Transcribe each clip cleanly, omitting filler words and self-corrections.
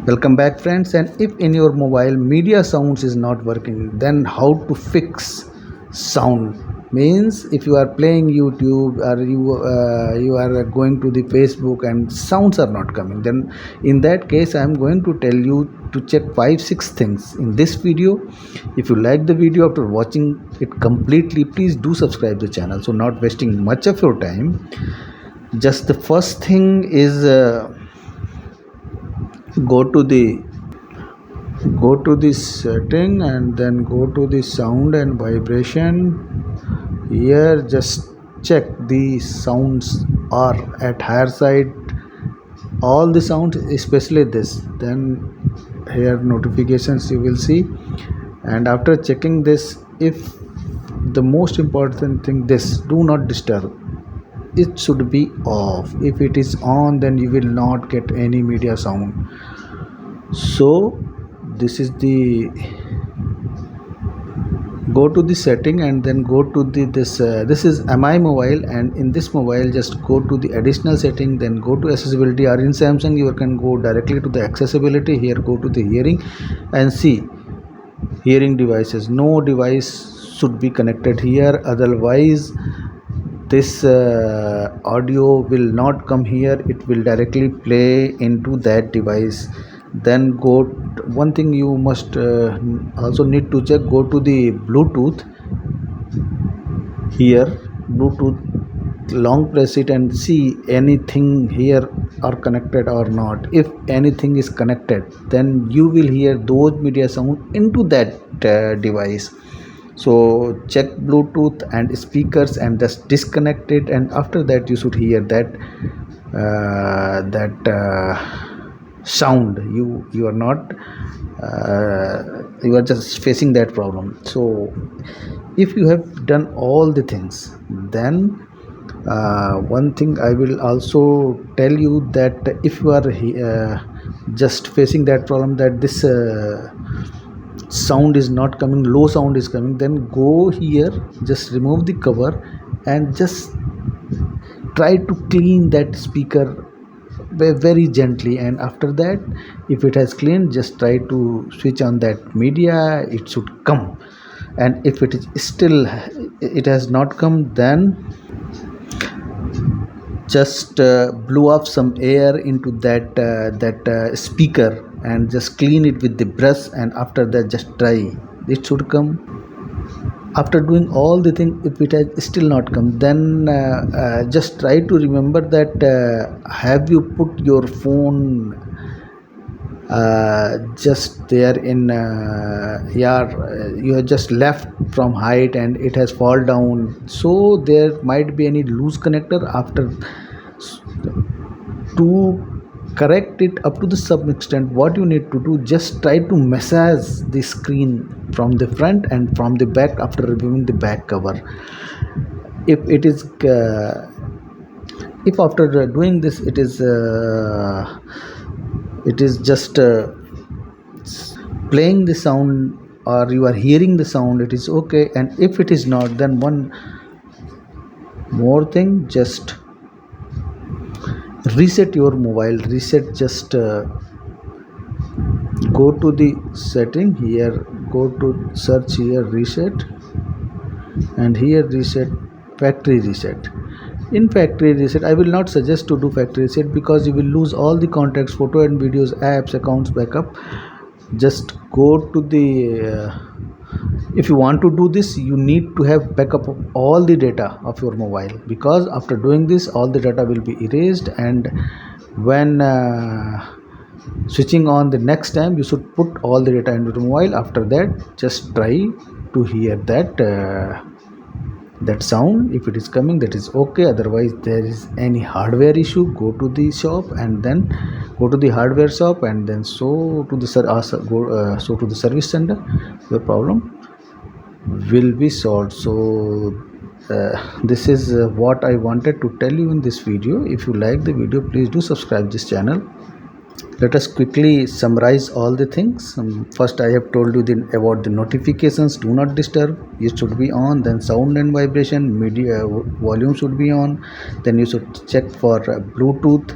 Welcome back friends. And if in your mobile media sounds is not working, then how to fix sound? Means if you are playing YouTube or you are going to the Facebook and sounds are not coming, then in that case I am going to tell you to check 5-6 things in this video. If you like the video after watching it completely, please do subscribe the channel, so not wasting much of your time. Just the first thing is go to the setting and then go to the sound and vibration. Here just check the sounds are at higher side, all the sounds, especially this. Then here notifications you will see, and after checking this, if the most important thing, this do not disturb, it should be off. If it is on, then you will not get any media sound. So this is the go to the setting and then go to this is mi mobile, and in this mobile just go to the additional setting, then go to accessibility, or in Samsung you can go directly to the accessibility. Here go to the hearing and see hearing devices. No device should be connected here, otherwise this audio will not come here, it will directly play into that device. Then go, one thing you must also need to check, go to the Bluetooth. Here Bluetooth, long press it and see anything here are connected or not. If anything is connected, then you will hear those media sound into that device. So check Bluetooth and speakers and just disconnect it, and after that you should hear that sound. You are not you are just facing that problem. So if you have done all the things, then one thing I will also tell you, that if you are just facing that problem, that this sound is not coming, low sound is coming, then go here, just remove the cover and just try to clean that speaker very gently. And after that, if it has cleaned, just try to switch on that media, it should come. And if it is still it has not come, then just blow up some air into that speaker and just clean it with the brush, and after that just try, it should come. After doing all the thing, if it has still not come, then just try to remember that have you put your phone just there in you have just left from height and it has fall down, so there might be any loose connector. After to correct it up to the some extent, what you need to do, just try to massage the screen from the front and from the back after removing the back cover. If it is if after doing this it is just playing the sound or you are hearing the sound, it is okay. And if it is not, then one more thing, just reset your mobile. Reset, just go to the setting, here go to search, here reset, and here reset, factory reset. In factory reset, I will not suggest to do factory reset because you will lose all the contacts, photo and videos, apps, accounts, backup. Just go to the if you want to do this, you need to have backup of all the data of your mobile, because after doing this all the data will be erased, and when switching on the next time, you should put all the data into the mobile. After that, just try to hear that sound. If it is coming, that is okay. Otherwise, there is any hardware issue, go to the shop and then go to the hardware shop and then so to the service center. Your problem will be solved. So this is what I wanted to tell you in this video. If you like the video, please do subscribe this channel. Let us quickly summarize all the things. First, I have told you about the notifications, do not disturb, it should be on. Then sound and vibration, media volume should be on. Then you should check for Bluetooth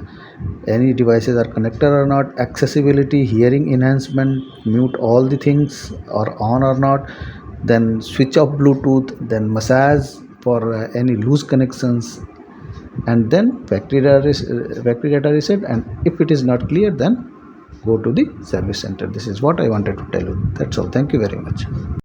any devices are connected or not, accessibility, hearing enhancement, mute all the things or on or not, then switch off Bluetooth, then massage for any loose connections, and then factory data reset. And if it is not clear, then go to the service center. This is what I wanted to tell you. That's all. Thank you very much.